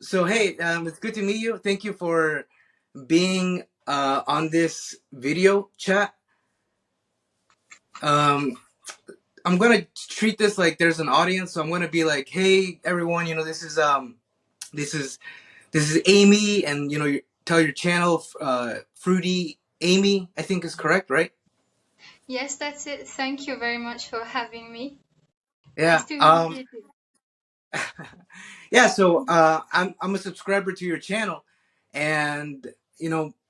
So hey, it's good to meet you. Thank you for being on this video chat. Um, I'm gonna treat this like there's an audience, so I'm gonna be like, "Hey, everyone, this is this is Amy, and tell your channel, Fruity Amy, I think is correct, right?" Yes, that's it. Thank you very much for having me. Yeah. Nice to meet you too. Yeah. So I'm a subscriber to your channel, and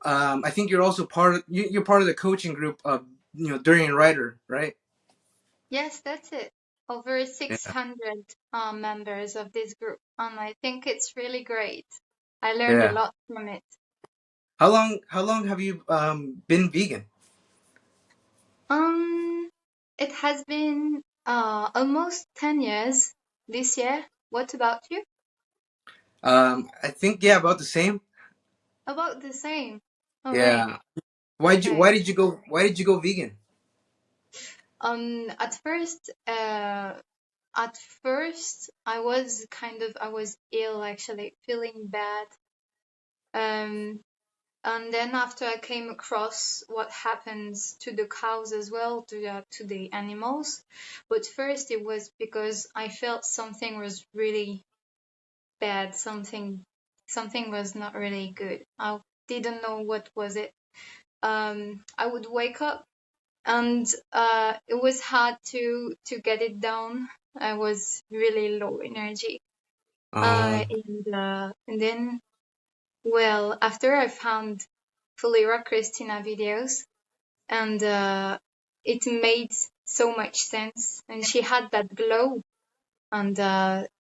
I think you're also you're part of the coaching group of Durian Rider, right? Yes, that's it. Over Yeah. 600 members of this group, and I think it's really great. I learned a Yeah. lot from it. How long have you been vegan? Um, it has been almost 10 years this year. What about you? I think, yeah, about the same. About the same. All right. Yeah. Why'd you Okay. why did you go why did you go vegan? At first, I was I was ill actually, feeling bad. Um, and then after I came across what happens to the cows as well, to the animals. But first it was because I felt something was really bad, something was not really good. I didn't know what was it. I would wake up and it was hard to get it down. I was really low energy. Oh. And then, well, after I found Fulira Christina videos, and it made so much sense, and she had that glow, and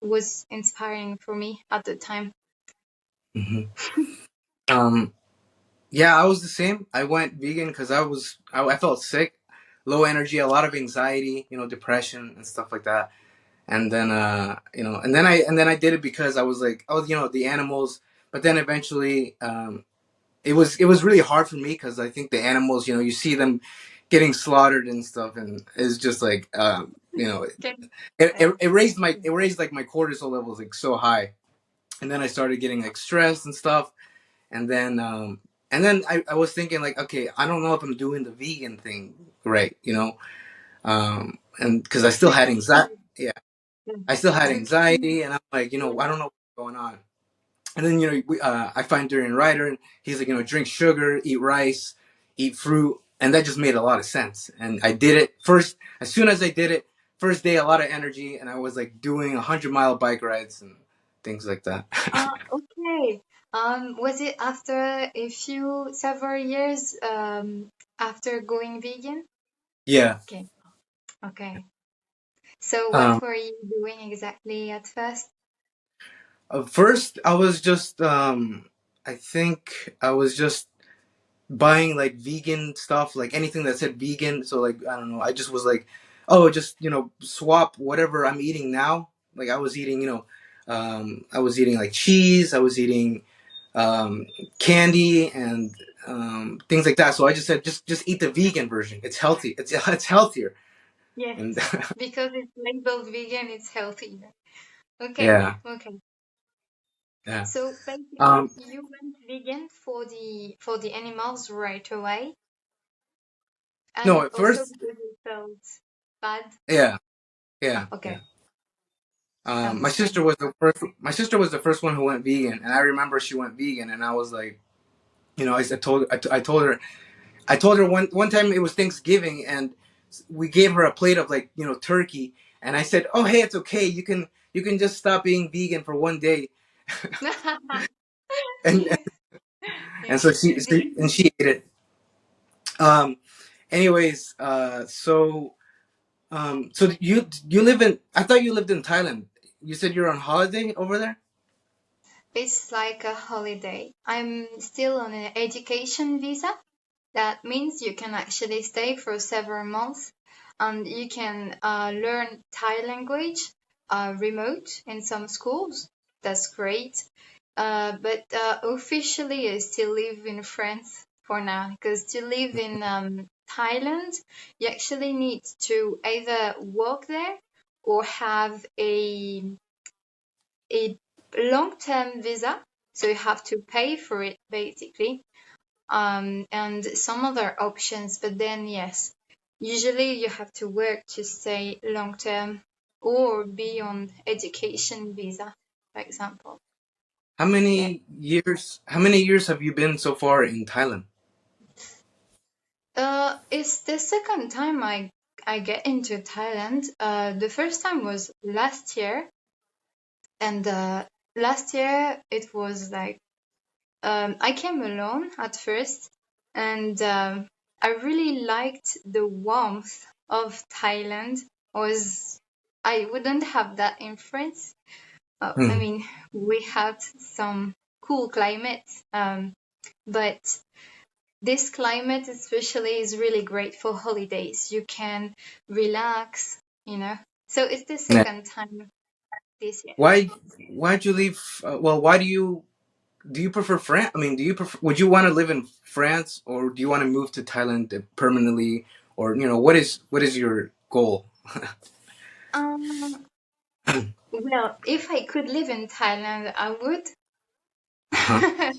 was inspiring for me at the time. Hmm. Um. Yeah, I was the same. I went vegan because I felt sick, low energy, a lot of anxiety, depression and stuff like that. And then and then I did it because I was like, oh, the animals. But then eventually, it was really hard for me because I think the animals, you see them getting slaughtered and stuff, and it's just like, Okay. it raised like my cortisol levels like so high, and then I started getting like stressed and stuff, and then I was thinking like, okay, I don't know if I'm doing the vegan thing right, and because I still had anxiety. Yeah, I still had Okay. anxiety, and I'm like, I don't know what's going on. And then I find Durian Ryder, and he's like, drink sugar, eat rice, eat fruit, and that just made a lot of sense. And I did it first. As soon as I did it, first day, a lot of energy, and I was like doing 100-mile bike rides and things like that. Okay. Was it after several years after going vegan? Yeah. Okay. Okay. So Um, what were you doing exactly at first? First, I was just, I think I was just buying like vegan stuff, like anything that said vegan. So like, I don't know, I just was like, oh, just swap whatever I'm eating now. Like I was eating, I was eating like cheese, I was eating candy and things like that. So I just said, just eat the vegan version. It's healthy. It's healthier. And Yes, because it's labeled vegan, it's healthy. Okay, yeah, okay. yeah. So basically, Um, you went vegan for the animals right away, no, and at also first, because you felt bad. yeah, yeah, Okay, yeah. understand. My sister was the first one who went vegan, and I remember she went vegan, and I was like, I told her one time it was Thanksgiving, and we gave her a plate of like turkey, and I said, oh hey, it's okay, you can just stop being vegan for one day, and Yes, and yes, so indeed. she ate it. Um, anyways, so you live in? I thought you lived in Thailand. You said you're on holiday over there. It's like a holiday. I'm still on an education visa. That means you can actually stay for several months and you can learn Thai language remote in some schools. That's great. But officially, I still live in France for now because to live in Thailand, you actually need to either work there or have a long-term visa, so you have to pay for it basically, and some other options. But then, yes, usually you have to work to stay long-term or be on education visa, for example. Yeah. How many years have you been so far in Thailand? It's the second time I get into Thailand. The first time was last year, and last year it was like I came alone at first, and I really liked the warmth of Thailand. Was I wouldn't have that in France. I Hmm. mean, we had some cool climates, but this climate especially is really great for holidays. You can relax, you know. So it's the Yeah. second time this year. Why why'd you leave? Well, why do you prefer France? I mean, do you prefer? Would you want to live in France, or do you want to move to Thailand permanently, or what is your goal? Um, well, if I could live in Thailand, I would. Uh-huh.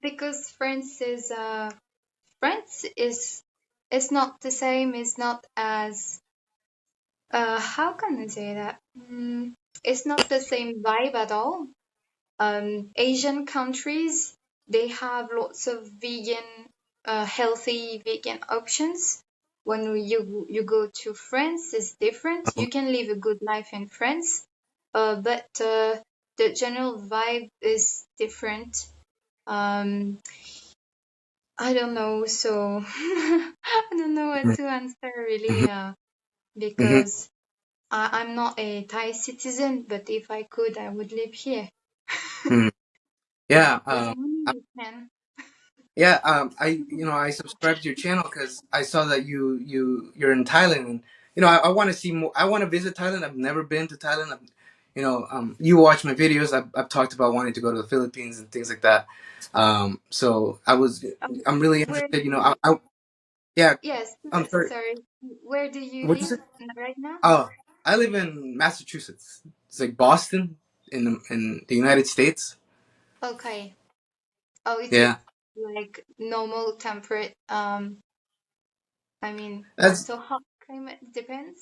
Because France is it's not the same. It's not as how can I say that? It's not the same vibe at all. Asian countries, they have lots of vegan, healthy vegan options. When you go to France, it's different. You can live a good life in France, but the general vibe is different. Um, I don't know, so I don't know what to answer really, Hmm. Hmm. because I'm not a Thai citizen, but if I could, I would live here. Hmm. Yeah. With money, you can. Yeah. I subscribed to your channel because I saw that you're in Thailand, and I want to see more. I want to visit Thailand. I've never been to Thailand. You watch my videos. I've talked about wanting to go to the Philippines and things like that. So Um, I'm really where interested. do you? Yeah. Yes, I'm sorry. sorry. Where do you What'd you live say? right now? Oh, I live in Massachusetts. It's like Boston in the United States. Okay. Oh, is it Yeah. like normal temperate? I mean, not That's so hot climate. Depends.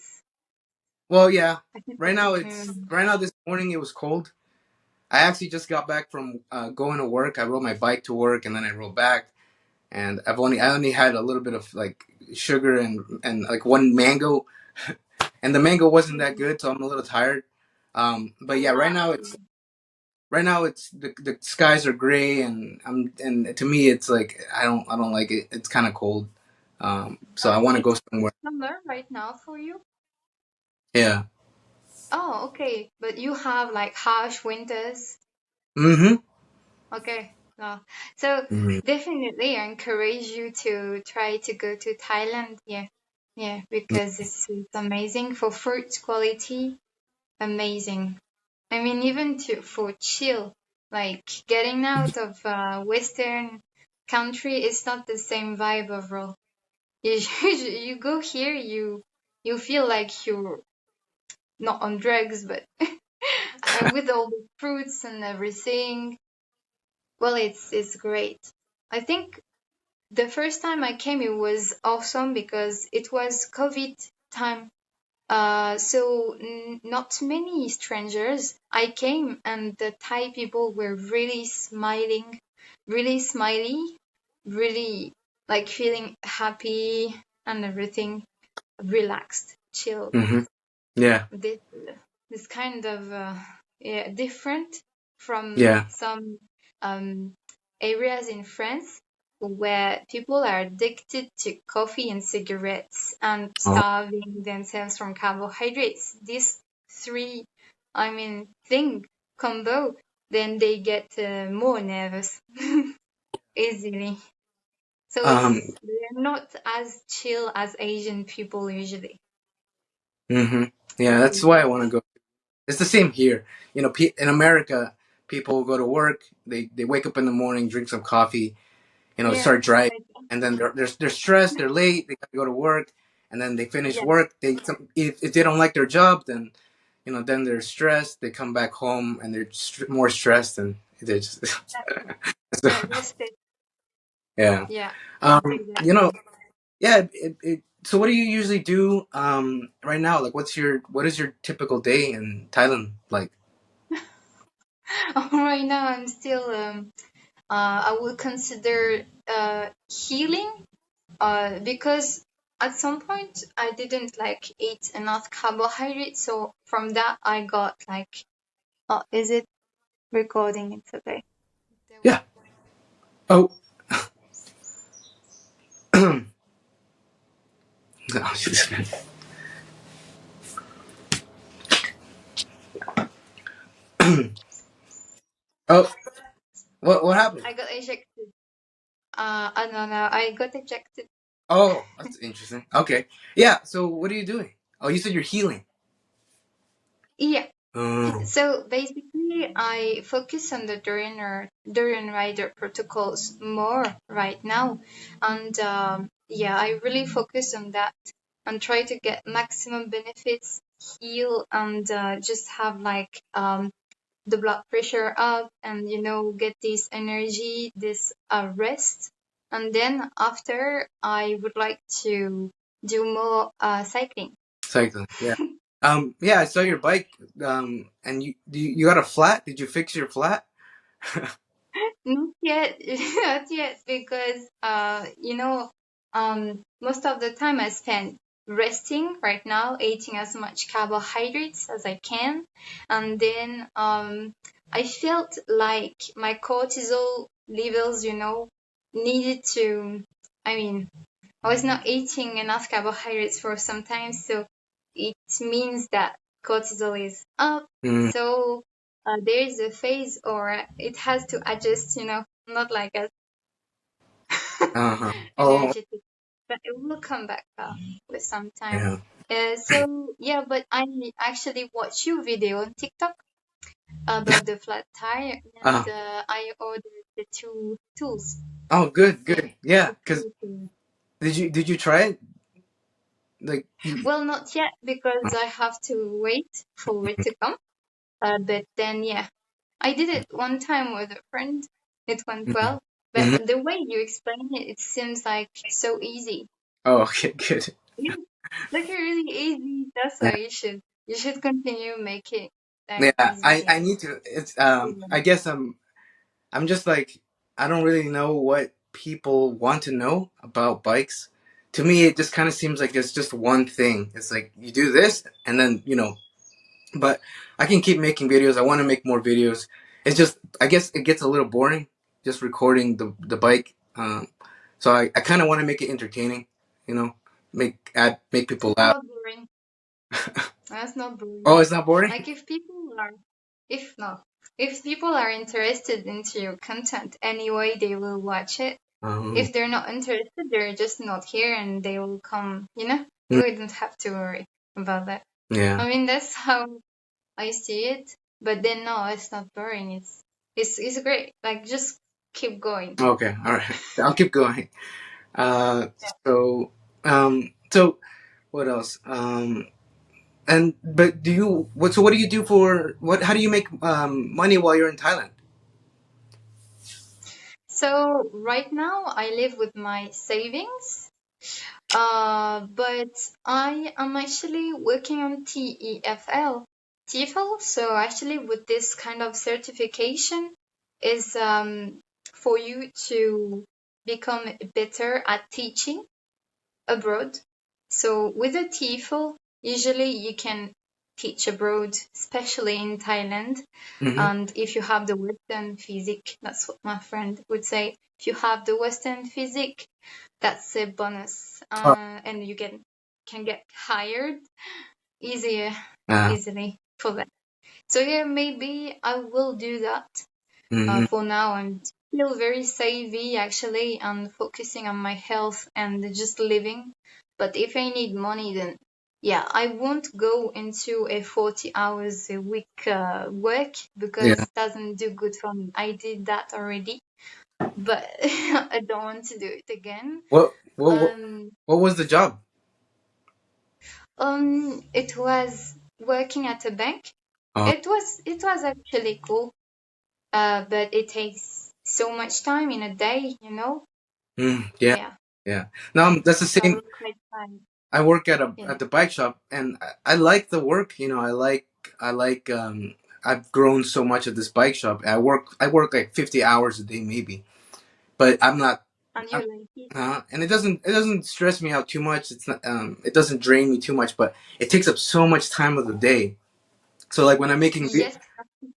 Well, yeah. I can perfectly remember. Right now this morning it was cold. I actually just got back from going to work. I rode my bike to work and then I rode back. And I only had a little bit of like sugar and like one mango, and the mango wasn't that Mm. good, so I'm a little tired. But Oh yeah, wow. right now it's the skies are gray, and to me it's like I don't like it. It's kind of cold. So I Oh, want to go it's somewhere. summer right now for you. Yeah. Oh, okay. But you have like harsh winters. Mm-hmm. Okay. So Hmm. definitely I encourage you to try to go to Thailand. Yeah. Yeah, because it's amazing for fruit quality. Amazing. I mean, even for chill, like getting out of Western country is not the same vibe overall. You you go here, you feel like you're not on drugs, but with all the fruits and everything. Well, it's great. I think the first time I came, it was awesome because it was COVID time. So not many strangers. I came and the Thai people were really smiling, really smiley, really like feeling happy and everything, relaxed, chill. Hmm. Yeah. This this kind of yeah, different from Yeah. some um, areas in France where people are addicted to coffee and cigarettes and Oh. starving themselves from carbohydrates. These three, I mean, thing combo, then they get more nervous easily. So Um. it's they're not as chill as Asian people usually. Hmm. Yeah. That's why I want to go. It's the same here. In America, people go to work. They wake up in the morning, drink some coffee, Yeah, start driving, like and then they're stressed. They're late. They got to go to work, and then they finish yeah. work. If they don't like their job, then then they're stressed. They come back home and they're more stressed, and they're just so, That's it. yeah. Yeah, You exactly. know, yeah. So, what do you usually do right now? Like, what is your typical day in Thailand like? Right now, I'm still I would consider healing because at some point I didn't like eat enough carbohydrates, so from that I got like, is it recording? It's okay. Yeah. Oh. Oh, oh, what happened? I got ejected. I don't know. I got ejected. Oh, that's interesting. Okay. Yeah. So, what are you doing? Oh, you said you're healing. Yeah. Oh. So basically, I focus on the Durian Rider protocols more right now, and yeah, I really focus on that and try to get maximum benefits, heal, and just have like the blood pressure up, and get this energy, this rest, and then after I would like to do more cycling. Cycling. Yeah. Yeah, I saw your bike. And you got a flat? Did you fix your flat? Not yet, not yet, because most of the time I spend resting right now, eating as much carbohydrates as I can, and then I felt like my cortisol levels, needed to. I mean, I was not eating enough carbohydrates for some time, so it means that cortisol is up. Mm, So there is a phase, or it has to adjust, not like as uh-huh. Oh, energetic, but it will come back with some time. yeah. So yeah, but I actually watched your video on TikTok about the flat tire, Uh, and I ordered the two tools. oh, good, Yeah, good. Yeah, because hopefully. did you try it? Like, Well, not yet because I have to wait for it to come. But then, yeah, I did it one time with a friend. It went mhm, well. mhm. But the way you explain it, it seems like so easy. Oh, okay, good. Yeah, like really easy. That's Yeah, why you should continue making that yeah. I easy. I need to. It's I And guess I'm just like, I don't really know what people want to know about bikes. To me, it just kind of seems like it's just one thing. It's like you do this, and then but I can keep making videos. I want to make more videos. It's just, I guess it gets a little boring just recording the bike. So I kind of want to make it entertaining, you know, make people that's laugh. not boring. That's not boring. Oh, it's not boring. Like if not, if people are interested into your content anyway, they will watch it. Um, If they're not interested, they're just not here and they will come, you mm, wouldn't have to worry about that. yeah. I mean, that's how I see it. But then, no, it's not boring. It's great. Like, just keep going. Okay. All right. I'll keep going. Uh, so so what else? And but so what do you do for what? How do you make money while you're in Thailand? So right now, I live with my savings. But I am actually working on TEFL. TEFL, so actually with this kind of certification is for you to become better at teaching abroad. So with a TEFL, usually you can teach abroad, especially in Thailand. Mm-hmm. And if you have the Western physique, that's what my friend would say. If you have the Western physique, that's a bonus, Oh, and you can get hired easier, uh, easily for that. So yeah, maybe I will do that. mm-hmm. For now, I'm still very savvy actually, and focusing on my health and just living. But if I need money, then yeah, I won't go into a 40 hours a week work because Yeah. it doesn't do good for me. I did that already, but I don't want to do it again. What what what Um, what was the job? it was working at a bank. Oh, It was actually cool, but it takes so much time in a day, you know. yeah, Yeah, yeah. Now that's the so I same. was quite tired. I work at a Yeah, at the bike shop, and I like the work. I like. I've grown so much at this bike shop. I work like 50 hours a day, maybe, but I'm not. and you I'm, like it. and it doesn't stress me out too much. It's not. It doesn't drain me too much, but it takes up so much time of the day. So like Yes,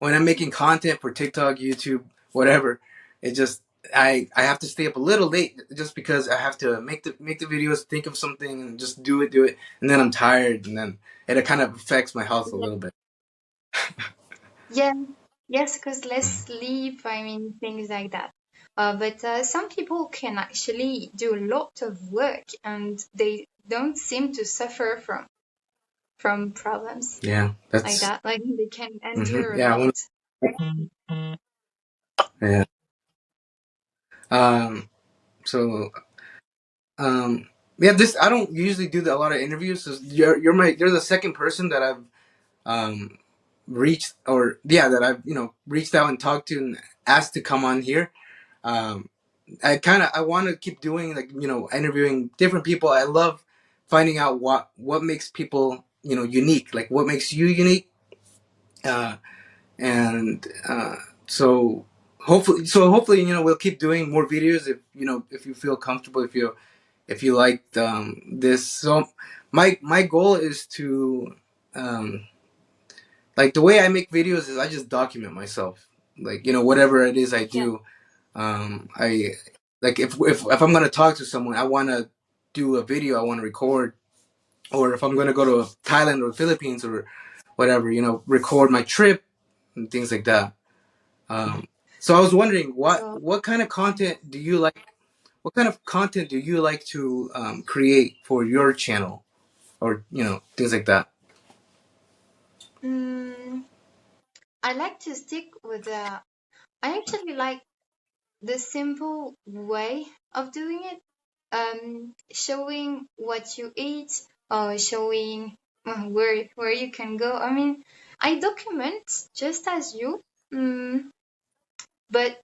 when I'm making content for TikTok, YouTube, whatever, it just I have to stay up a little late just because I have to make the videos, think of something, and just do it, and then I'm tired, and then it kind of affects my health a yeah, little bit. yeah, yes, because less sleep. I mean, things like that. But some people can actually do a lot of work, and they don't seem to suffer from problems Yeah, like that's that. Like they can endure a yeah. lot. Yeah. Um. So yeah. This I don't usually do a lot of interviews. So you're the second person that I've um reached or yeah that I've reached out and talked to and asked to come on here. Um, I want to keep doing like interviewing different people. I love finding out what makes people unique, like what makes you unique, uh, and so hopefully we'll keep doing more videos if you feel comfortable, if you liked this. So my goal is to um, like the way I make videos is I just document myself, like whatever it is I Yeah, do. I like if I'm gonna talk to someone, I want to do a video, I want to record, or if I'm gonna go to Thailand or Philippines or whatever, record my trip and things like that. Um, so I was wondering so what kind of content do you like? What kind of content do you like to create for your channel, or things like that? mm, I like to stick with the. I actually like the simple way of doing it. Showing what you eat or showing where you can go. I mean, I document just as you, mm, but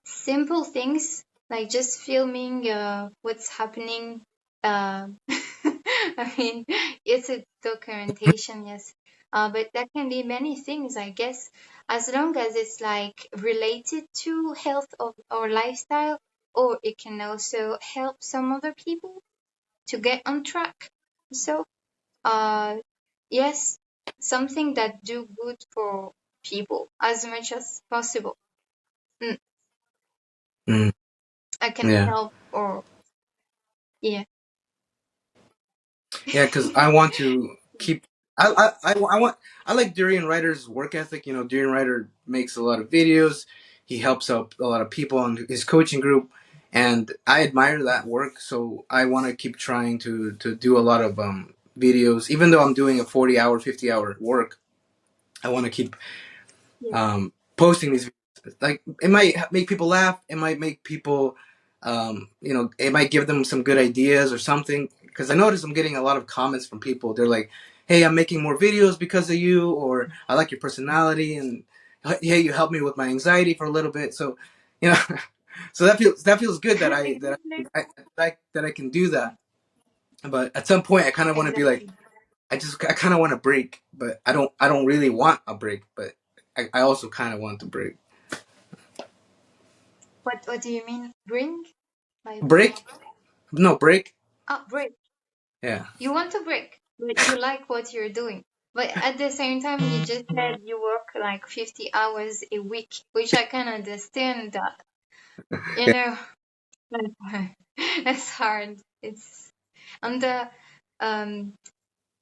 simple things like just filming what's happening. Uh, I mean, it's a documentation, yes. But that can be many things, I guess, as long as it's like related to health of or lifestyle, or it can also help some other people to get on track. So, uh, yes, something that do good for people as much as possible. Mm, Mm, I can yeah. help or yeah. Yeah, because I want to keep. I want. I like Durian Ryder's work ethic. Durian Ryder makes a lot of videos. He helps out a lot of people on his coaching group, and I admire that work. So I want to keep trying to do a lot of videos, even though I'm doing a 40-hour, 50-hour work. I want to keep Yeah. posting these videos. Like it might make people laugh. It might make people, it might give them some good ideas or something. Because I notice I'm getting a lot of comments from people. They're like, "Hey, I'm making more videos because of you," or "I like your personality," and "Hey, you helped me with my anxiety for a little bit." So, you know, so that feels good that I that Exactly. that I can do that. But at some point, I kind of want to be like, Exactly. I kind of want a break, but I don't really want a break, but I also kind of want to break. What do you mean? Bring? By bring? Break? No, break. Ah, break. Yeah. You want to break, but you like what you're doing. But at the same time, you just said you work like 50 hours a week, which I can understand that. You Yeah. know, it's hard. It's and um,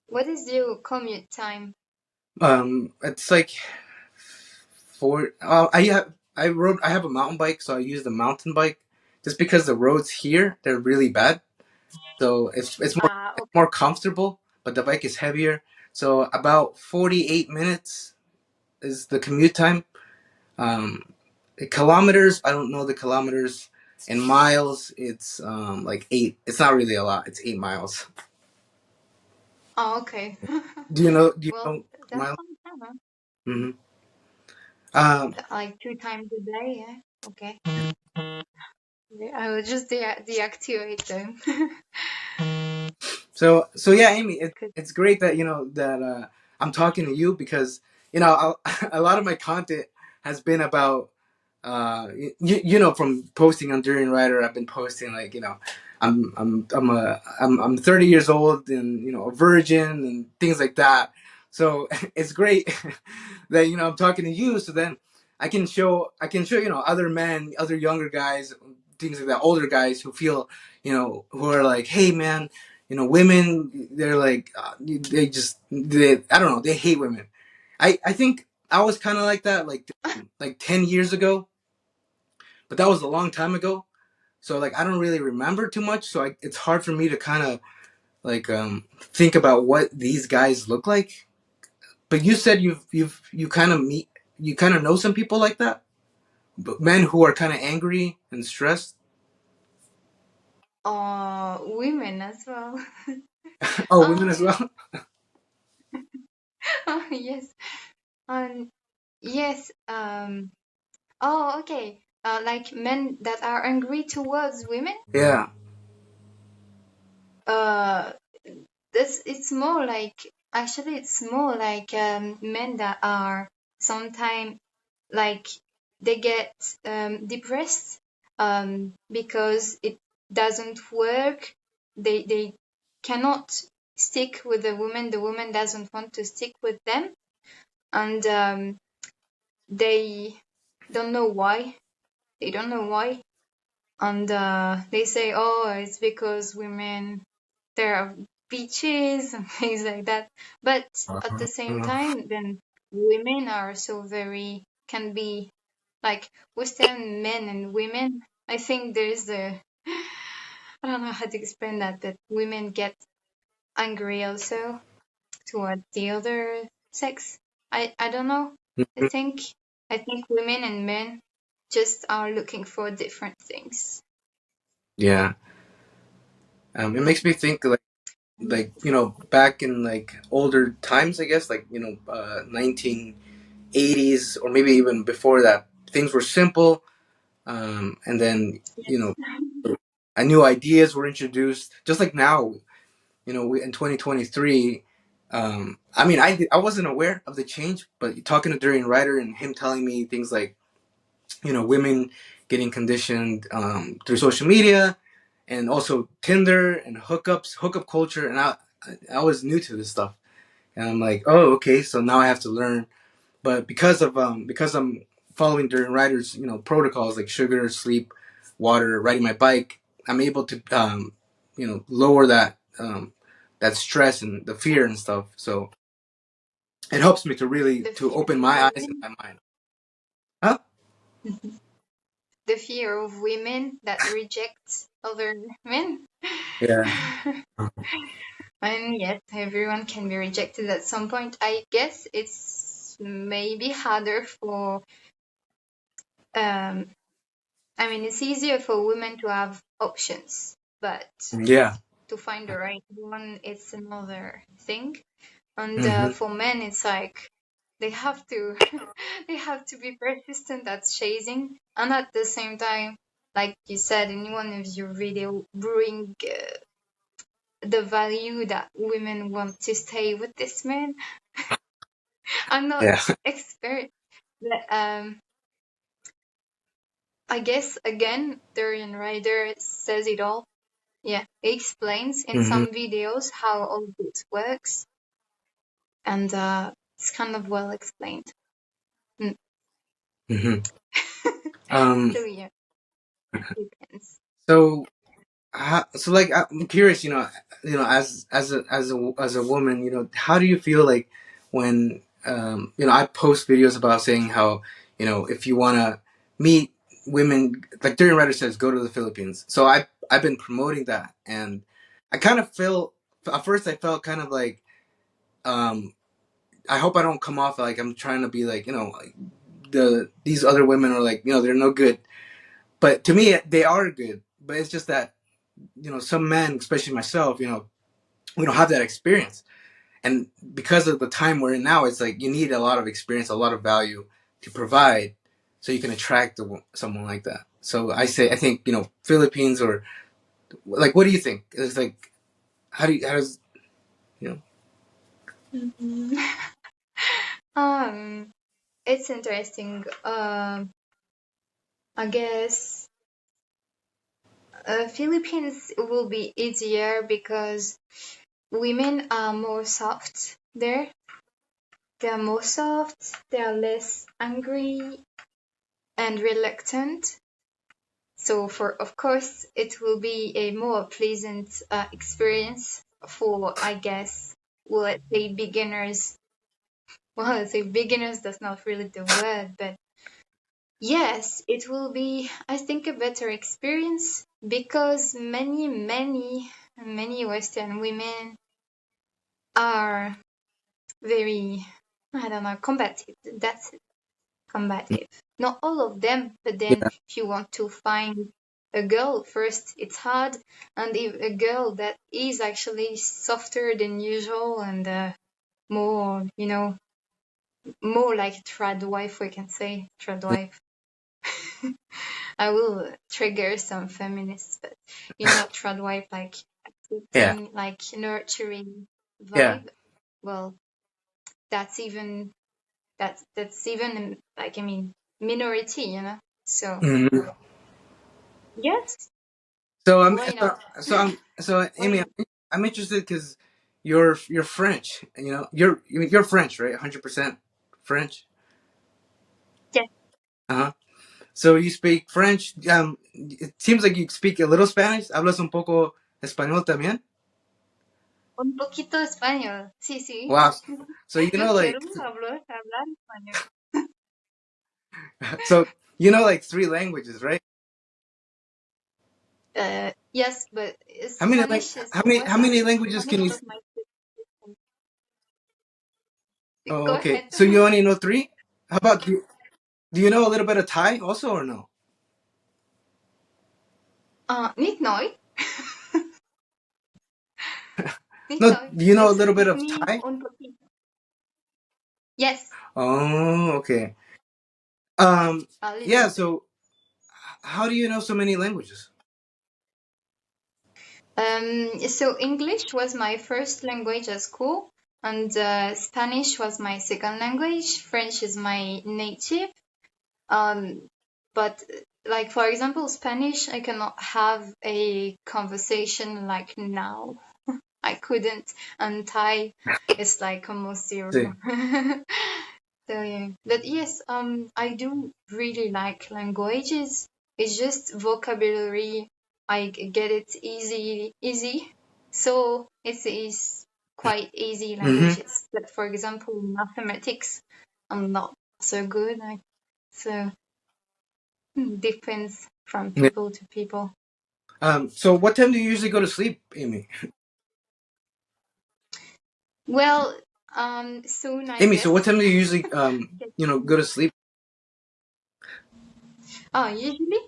what is your commute time? It's like four. I have a mountain bike, so I use the mountain bike just because the roads here they're really bad. So Ah, it's okay. more comfortable, but the bike is heavier. So about 48 minutes is the commute time. Um, kilometers, I don't know the kilometers. In miles, it's like 8. It's not really a lot. It's 8 miles. Oh, okay. Do you know? Do you Well, know that's my? some time, Hmm. Um. huh? Like 2 times a day, yeah. Okay. Yeah, I will just deactivate them. So yeah, Amy, Good. it's great that that I'm talking to you because a lot of my content has been about from posting on Durian Rider. I've been posting like I'm 30 years old and a virgin and things like that. So it's great that I'm talking to you. So then I can show other men, other younger guys, things like that, older guys who feel who are like, hey man, women, they're like, I don't know, they hate women. I think I was kind of like that, like 10 years ago, but that was a long time ago. So like, I don't really remember too much. So it's hard for me to kind of like, think about what these guys look like. But you said you kind of know some people like that, but men who are kind of angry and stressed. Women as well. Oh, women as Um, well. yes. Um, yes. Oh, okay. Like men that are angry towards women. Yeah. Uh, this it's more like actually it's more like men that are sometimes like they get depressed because it doesn't work. They cannot stick with the woman. The woman doesn't want to stick with them, and they don't know why. They don't know why, and they say, "Oh, it's because women there are beaches and things like that." But at the same Uh, time, then women are so very can be like Western men and women. I think there's a I don't know how to explain that women get angry also toward the other sex. I don't know. I think I think women and men just are looking for different things. yeah. It makes me think like back in like older times, I guess, like 1980s or maybe even before that, things were simple. And then Yes. new ideas were introduced, just like now. In 2023. I mean, I wasn't aware of the change, but talking to Durian Ryder and him telling me things like women getting conditioned through social media and also Tinder and hookup culture, and I was new to this stuff, and I'm like, oh, okay, so now I have to learn. But because I'm following Durian Ryder's protocols like sugar, sleep, water, riding my bike, I'm able to lower that stress and the fear and stuff. So it helps me to really The to fear open of my eyes and women. my mind. Huh? The fear of women that reject other men. Yeah. And yes, everyone can be rejected at some point. I guess it's maybe harder for um I mean it's easier for women to have options, but Yeah. to find the right one it's another thing. And Hmm. for men it's like they have to they have to be persistent at chasing, and at the same time, like you said in one of your video, bring the value that women want to stay with this man. I'm not Yeah. expert, but I guess again, Durian Ryder says it all. Yeah, he explains in Hmm. some videos how all this works, and it's kind of well explained. Mm. Hmm. Um. So yeah, depends. So so like I'm curious, as a woman, how do you feel like when I post videos about saying how if you want to meet women, like Darren Ryder says, go to the Philippines. So I've been promoting that, and I kind of feel at first I felt kind of like um I hope I don't come off like I'm trying to be like like these other women are like they're no good, but to me they are good. But it's just that some men, especially myself, we don't have that experience. And because of the time we're in now, it's like you need a lot of experience, a lot of value to provide, so you can attract someone like that. So I think Philippines, or like, what do you think? It's like, how does you know? Mhm. Um, it's interesting. I guess Philippines will be easier because women are more soft there. They are more soft. They are less angry and reluctant. So of course, it will be a more pleasant experience for, I guess, let's say beginners. Well, let's say beginners, that's not really the word, but yes, it will be, I think, a better experience because many Western women are very, I don't know, combative. That's it, combative. Not all of them, but then Yeah. if you want to find a girl, first it's hard, and if a girl that is actually softer than usual and more, more like trad wife, we can say trad wife. I will trigger some feminists, but trad wife, like Yeah. accepting, like nurturing Yeah. vibe. Well, that's even that's even like, I mean, minority. So Hmm. yes, So I'm why so, not? so I'm so Why Amy, not? I'm interested because you're French. You're French, right? 100% French. Yes, Uh huh. So you speak French. It seems like you speak a little Spanish. Hablas un poco español también. un poquito español. Sí, sí. Wow. So Yo quiero like, hablar español. so like three languages, right? Yes, but How many Spanish was how many languages one can you? of my. Oh, Go okay. ahead. So you only know three? How about do you know a little bit of Thai also, or no? Niet nooit. Niet No, nooit. do you know a Dus little bit of niet Thai? un poquito. Yes, Oh, okay. a little Yeah. bit. So how do you know so many languages? So English was my first language at school, and Spanish was my second language. French is my native. Um, but like, for example, Spanish, I cannot have a conversation like now. I couldn't. And Thai is like almost zero. See. So yeah. But yes, I do really like languages. It's just vocabulary. I get it easy. So it is quite easy Hmm. languages. But for example, mathematics, I'm not so good. So depends from Yeah. people to people. So what time do you usually go to sleep, Amy? Well, soon I Amy, so guess. what time do you usually go to sleep? Oh, usually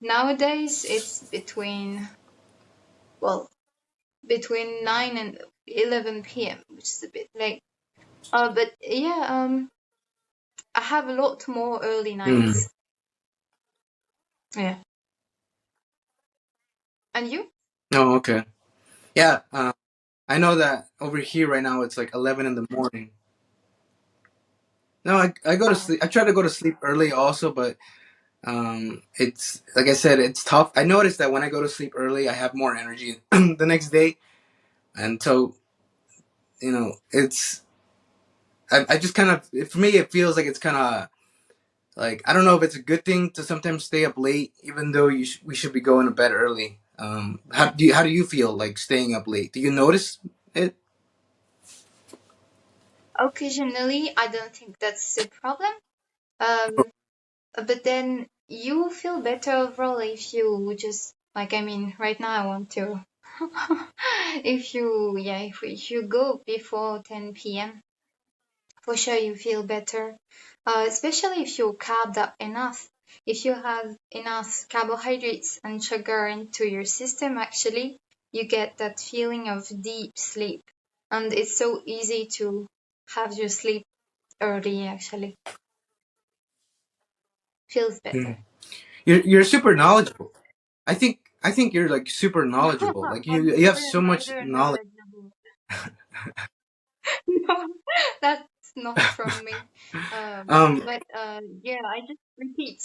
nowadays it's between 9 and 11 p.m., which is a bit late. But yeah, I have a lot more early Mm. nights. Yeah. And you? Oh, okay. Yeah. I know that over here right now it's like 11 in the morning. No, I go to Oh, sleep. I try to go to sleep early also, but it's like I said, it's tough. I noticed that when I go to sleep early, I have more energy the next day, and so it's I just kind of, for me it feels like it's kind of like, I don't know if it's a good thing to sometimes stay up late, even though we should be going to bed early. How do you feel like staying up late? Do you notice it? occasionally, I don't think that's the problem. Um, but then you feel better overall if you just, like, I mean, right now I want to. If you go before 10 p.m., for sure you feel better. Especially if you carved up enough. If you have enough carbohydrates and sugar into your system, actually, you get that feeling of deep sleep. And it's so easy to have your sleep early, actually. Feels better. Mm. You're super knowledgeable. I think you're like super knowledgeable. Like I'm you have very so much neither knowledge. knowledgeable. No, that's not from me. Um. But yeah, I just repeat.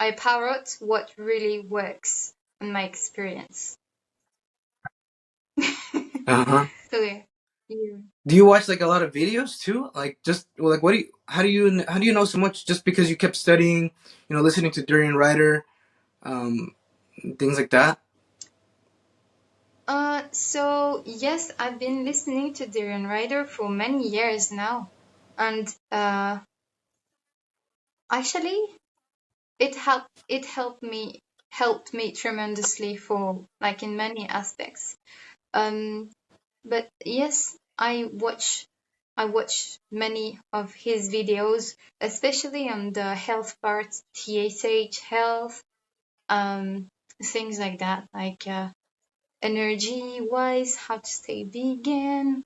I parrot what really works in my experience. Uh huh. So yeah, you. Do you watch like a lot of videos too? Like just well, like what do you? How do you know so much? Just because you kept studying, listening to Durian Ryder, um, things like that. So yes, I've been listening to Darren Ryder for many years now, and actually, it helped me tremendously for like in many aspects. Um, but yes, I watch many of his videos, especially on the health part, TSH health, um, things like that, like energy wise, how to stay vegan,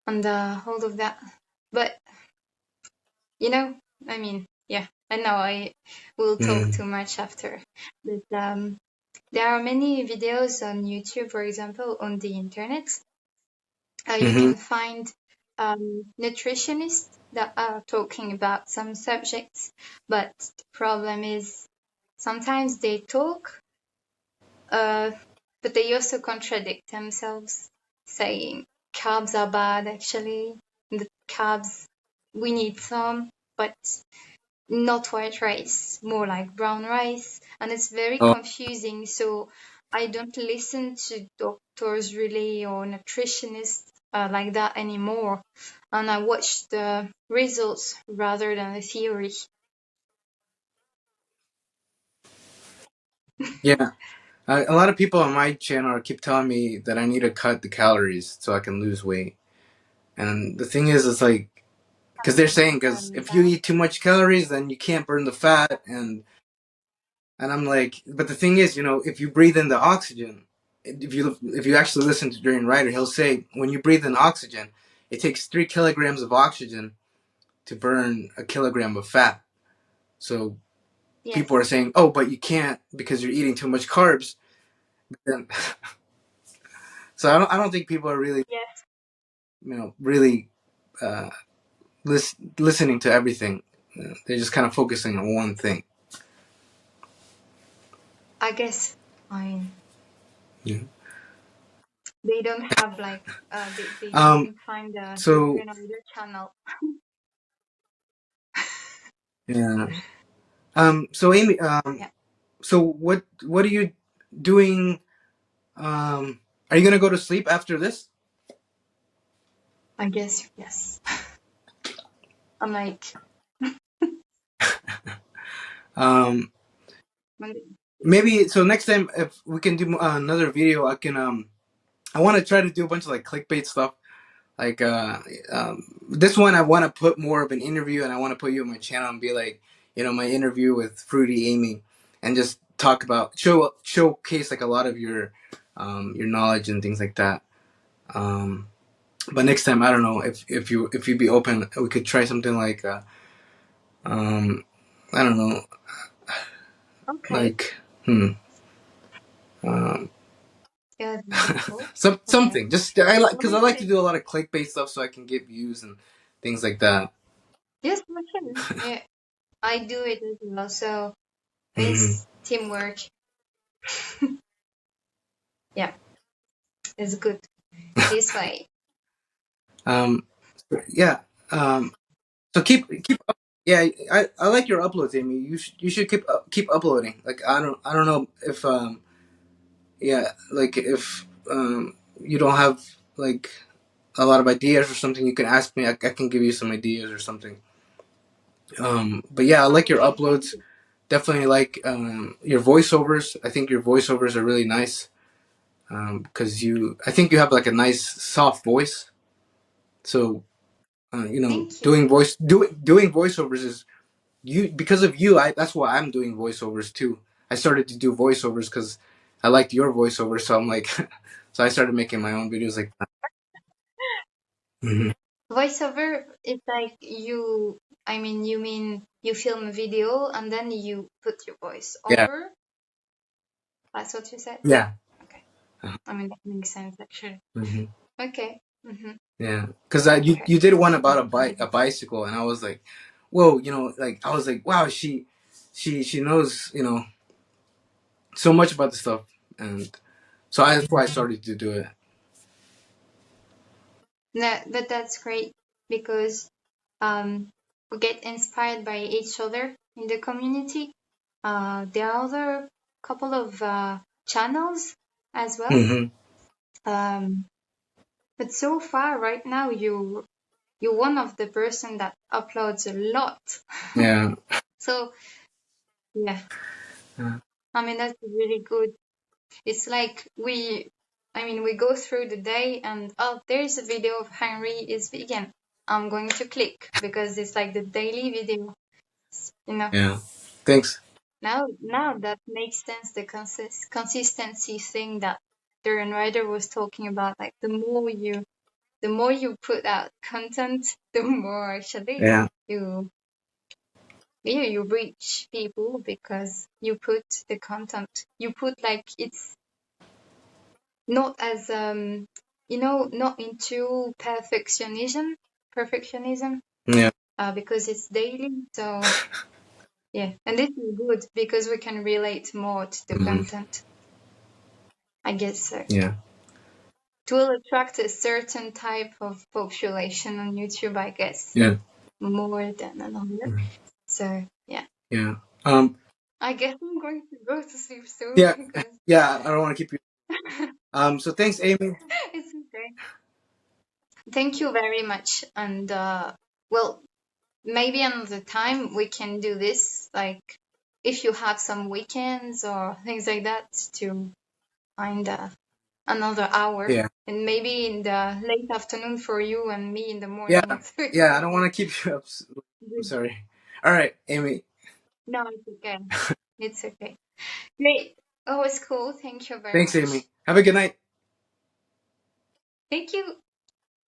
and all of that. But you know, I mean, yeah, I know I will talk Mm. too much after, but there are many videos on YouTube, for example, on the internet. You Mm-hmm. can find nutritionists that are talking about some subjects, but the problem is sometimes they talk, uh, but they also contradict themselves, saying carbs are bad actually. The carbs, we need some, but not white rice, more like brown rice. And it's very Oh, confusing. So I don't listen to doctors really or nutritionists like that anymore. And I watch the results rather than the theory. yeah. A lot of people on my channel keep telling me that I need to cut the calories so I can lose weight. And the thing is, it's like because they're saying because if you That. eat too much calories, then you can't burn the fat, and I'm like, but the thing is, if you breathe in the oxygen, if you actually listen to Durian Ryder, he'll say when you breathe in oxygen, it takes 3 kilograms of oxygen to burn a kilogram of fat. So Yes, people are saying, oh, but you can't because you're eating too much carbs. Then, so I don't think people are really, yes, really uh, listening to everything. They're just kind of focusing on one thing. I guess. I mean, Yeah. they don't have like they Um. didn't find the So Leonardo channel. yeah. So Amy. Yeah, So what are you doing? Are you gonna go to sleep after this? I guess yes. I'm like, Um. Maybe so next time if we can do another video, I can I want to try to do a bunch of like clickbait stuff. Like this one, I want to put more of an interview, and I want to put you on my channel and be like, my interview with Fruity Amy, and just talk about showcase like a lot of your knowledge and things like that. Um, but next time, I don't know if you'd be open, we could try something like um, I don't know, okay. like hmm, um, Yeah, that'd be cool. Okay. something. Just I like Let because me I like to see. do a lot of clickbait stuff so I can get views and things like that. Yes, we can. Yeah, I do it as well. So Hmm. it's teamwork. Yeah, it's good this way. Um, yeah. Um, so keep. Yeah, I like your uploads, Amy. You should keep uploading. Like I don't know if yeah, like if you don't have like a lot of ideas or something, you can ask me. I can give you some ideas or something. But yeah, I like your Okay, thank uploads. you. Definitely like your voiceovers. I think your voiceovers are really nice because I think you have like a nice soft voice. So Thank you. doing voiceovers is you because of you. That's why I'm doing voiceovers too. I started to do voiceovers because I liked your voiceover, so I'm like, so I started making my own videos like that. Hmm. Voiceover is like you mean you film a video and then you put your voice Yeah, over? That's what you said? yeah. Okay. Uh-huh. I mean, that makes sense actually. Hmm. Okay. Mm-hmm. Yeah, because Okay. you did one about That's a bicycle, and I was like, whoa, like I was like, wow, she knows so much about the stuff, and so that's why I started to do it. No, but that's great because we get inspired by each other in the community. There are other couple of channels as well. Hmm. Um, but so far, right now, you're one of the person that uploads a lot. Yeah. So yeah, Yeah. I mean that's really good. It's like we go through the day and oh, there's a video of Henry is vegan. I'm going to click because it's like the daily video, you know. Yeah. Thanks. Now that makes sense. The consistency thing that Darren Ryder was talking about, like the more you put out content, the more actually Yeah. you you reach people because you put the content. You put like it's not as not into perfectionism Yeah. because it's daily. So yeah, and this is good because we can relate more to the Hmm. content. I guess so. Yeah. It will attract a certain type of population on YouTube, I guess, Yeah. more than another. Mhm. So yeah, Yeah. Um. I guess I'm going to go to sleep soon Yeah. because Yeah. I don't want to keep you. So thanks, Amy. it's okay. Thank you very much, and well, maybe another time we can do this. Like, if you have some weekends or things like that, to find another hour, Yeah. and maybe in the late afternoon for you and me in the Yeah. morning. So it Yeah. I will don't be want to keep you up. I'm good. sorry. All right, Amy. No, it's okay. It's okay. Great. Oh, it's cool. Thank you very Thanks, much. Amy. Have a good night. Thank you.